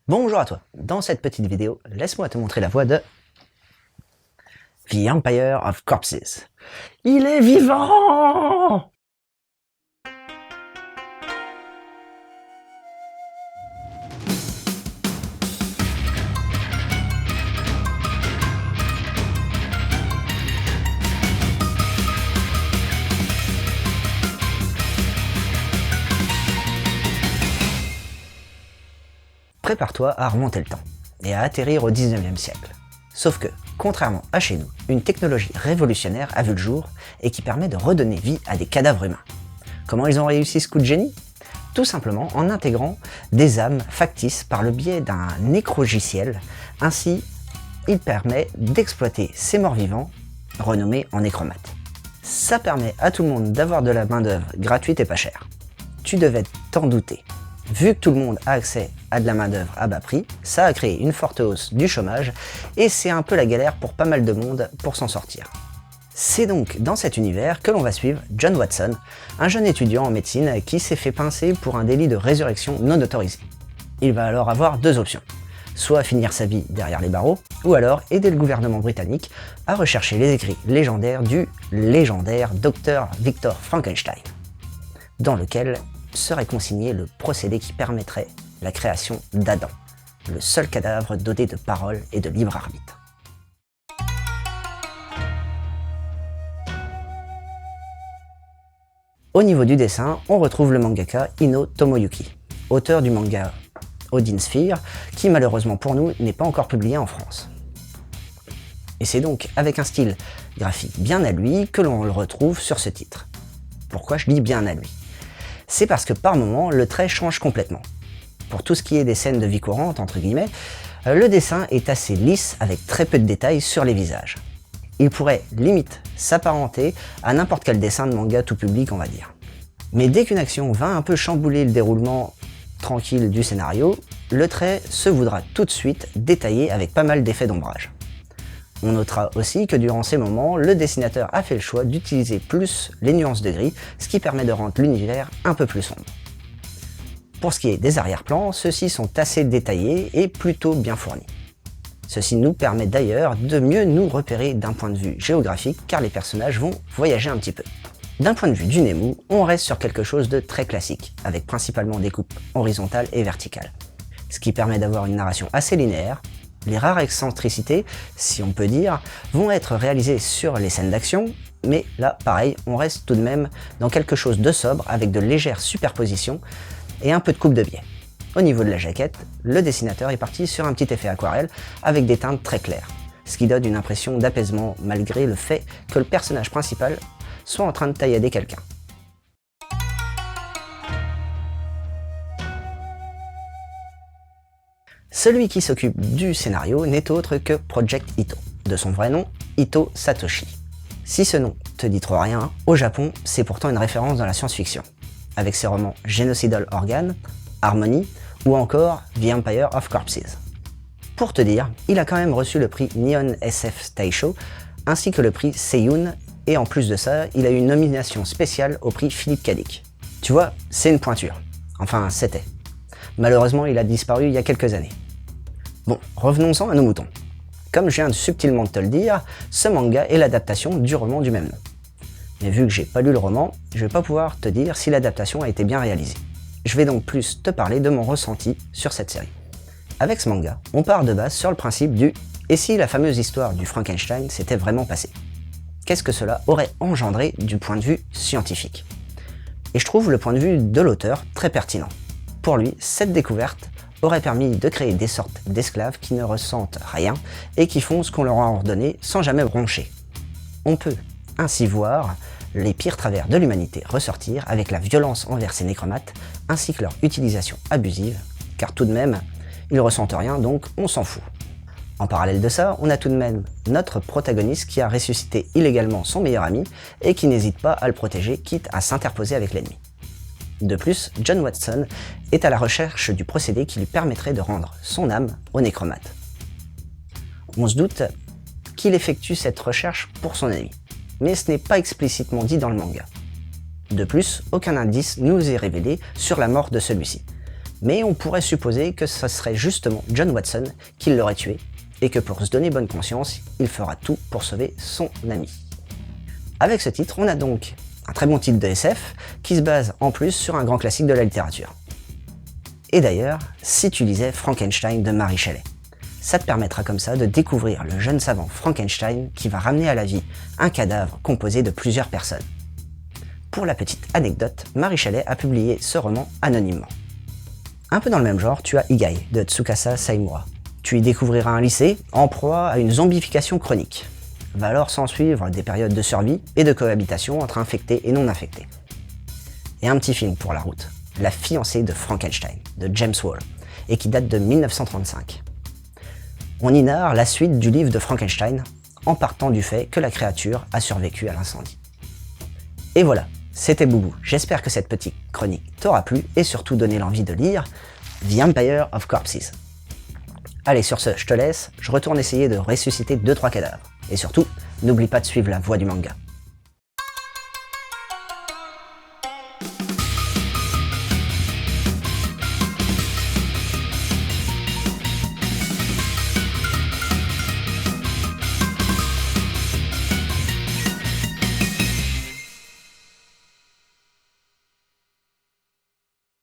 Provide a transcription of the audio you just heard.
Bonjour à toi, dans cette petite vidéo, laisse-moi te montrer la voix de The Empire of Corpses. Il est vivant! Prépare-toi à remonter le temps et à atterrir au 19e siècle. Sauf que, contrairement à chez nous, une technologie révolutionnaire a vu le jour et qui permet de redonner vie à des cadavres humains. Comment ils ont réussi ce coup de génie? Tout simplement en intégrant des âmes factices par le biais d'un nécrogiciel. Ainsi, il permet d'exploiter ces morts vivants, renommés en nécromates. Ça permet à tout le monde d'avoir de la main-d'œuvre gratuite et pas chère. Tu devais t'en douter. Vu que tout le monde a accès à de la main-d'œuvre à bas prix, ça a créé une forte hausse du chômage et c'est un peu la galère pour pas mal de monde pour s'en sortir. C'est donc dans cet univers que l'on va suivre John Watson, un jeune étudiant en médecine qui s'est fait pincer pour un délit de résurrection non autorisé. Il va alors avoir deux options, soit finir sa vie derrière les barreaux, ou alors aider le gouvernement britannique à rechercher les écrits légendaires du légendaire Dr Victor Frankenstein, dans lequel serait consigné le procédé qui permettrait la création d'Adam, le seul cadavre doté de parole et de libre arbitre. Au niveau du dessin, on retrouve le mangaka Ino Tomoyuki, auteur du manga Odin Sphere, qui malheureusement pour nous n'est pas encore publié en France. Et c'est donc avec un style graphique bien à lui que l'on le retrouve sur ce titre. Pourquoi je dis bien à lui? C'est parce que par moments, le trait change complètement. Pour tout ce qui est des scènes de vie courante, entre guillemets, le dessin est assez lisse avec très peu de détails sur les visages. Il pourrait, limite, s'apparenter à n'importe quel dessin de manga tout public, on va dire. Mais dès qu'une action va un peu chambouler le déroulement tranquille du scénario, le trait se voudra tout de suite détaillé avec pas mal d'effets d'ombrage. On notera aussi que durant ces moments, le dessinateur a fait le choix d'utiliser plus les nuances de gris, ce qui permet de rendre l'univers un peu plus sombre. Pour ce qui est des arrière-plans, ceux-ci sont assez détaillés et plutôt bien fournis. Ceci nous permet d'ailleurs de mieux nous repérer d'un point de vue géographique car les personnages vont voyager un petit peu. D'un point de vue du Nemu, on reste sur quelque chose de très classique, avec principalement des coupes horizontales et verticales, ce qui permet d'avoir une narration assez linéaire. Les rares excentricités, si on peut dire, vont être réalisées sur les scènes d'action, mais là, pareil, on reste tout de même dans quelque chose de sobre avec de légères superpositions et un peu de coupe de biais. Au niveau de la jaquette, le dessinateur est parti sur un petit effet aquarelle avec des teintes très claires, ce qui donne une impression d'apaisement malgré le fait que le personnage principal soit en train de taillader quelqu'un. Celui qui s'occupe du scénario n'est autre que Project Ito, de son vrai nom, Ito Satoshi. Si ce nom te dit trop rien, au Japon, c'est pourtant une référence dans la science-fiction, avec ses romans Genocidal Organ, Harmony ou encore The Empire of Corpses. Pour te dire, il a quand même reçu le prix Nihon SF Taisho ainsi que le prix Seiyun, et en plus de ça, il a eu une nomination spéciale au prix Philippe Cadic. Tu vois, c'est une pointure. Enfin, c'était. Malheureusement, il a disparu il y a quelques années. Bon, revenons-en à nos moutons. Comme je viens subtilement de te le dire, ce manga est l'adaptation du roman du même nom. Mais vu que j'ai pas lu le roman, je vais pas pouvoir te dire si l'adaptation a été bien réalisée. Je vais donc plus te parler de mon ressenti sur cette série. Avec ce manga, on part de base sur le principe du « et si la fameuse histoire du Frankenstein s'était vraiment passée ?» Qu'est-ce que cela aurait engendré du point de vue scientifique? Et je trouve le point de vue de l'auteur très pertinent. Pour lui, cette découverte aurait permis de créer des sortes d'esclaves qui ne ressentent rien et qui font ce qu'on leur a ordonné sans jamais broncher. On peut ainsi voir les pires travers de l'humanité ressortir avec la violence envers ces nécromates ainsi que leur utilisation abusive, car tout de même, ils ressentent rien donc on s'en fout. En parallèle de ça, on a tout de même notre protagoniste qui a ressuscité illégalement son meilleur ami et qui n'hésite pas à le protéger quitte à s'interposer avec l'ennemi. De plus, John Watson est à la recherche du procédé qui lui permettrait de rendre son âme au nécromate. On se doute qu'il effectue cette recherche pour son ami, mais ce n'est pas explicitement dit dans le manga. De plus, aucun indice nous est révélé sur la mort de celui-ci. Mais on pourrait supposer que ce serait justement John Watson qui l'aurait tué, et que pour se donner bonne conscience, il fera tout pour sauver son ami. Avec ce titre, on a donc un très bon titre de SF, qui se base en plus sur un grand classique de la littérature. Et d'ailleurs, si tu lisais Frankenstein de Mary Shelley, ça te permettra comme ça de découvrir le jeune savant Frankenstein qui va ramener à la vie un cadavre composé de plusieurs personnes. Pour la petite anecdote, Mary Shelley a publié ce roman anonymement. Un peu dans le même genre, tu as Igai de Tsukasa Saimura. Tu y découvriras un lycée en proie à une zombification chronique. Va alors s'en suivre des périodes de survie et de cohabitation entre infectés et non infectés. Et un petit film pour la route, La fiancée de Frankenstein, de James Whale, et qui date de 1935. On y narre la suite du livre de Frankenstein, en partant du fait que la créature a survécu à l'incendie. Et voilà, c'était Boubou. J'espère que cette petite chronique t'aura plu et surtout donné l'envie de lire The Empire of Corpses. Allez, sur ce, je te laisse, je retourne essayer de ressusciter 2-3 cadavres. Et surtout, n'oublie pas de suivre la voie du manga.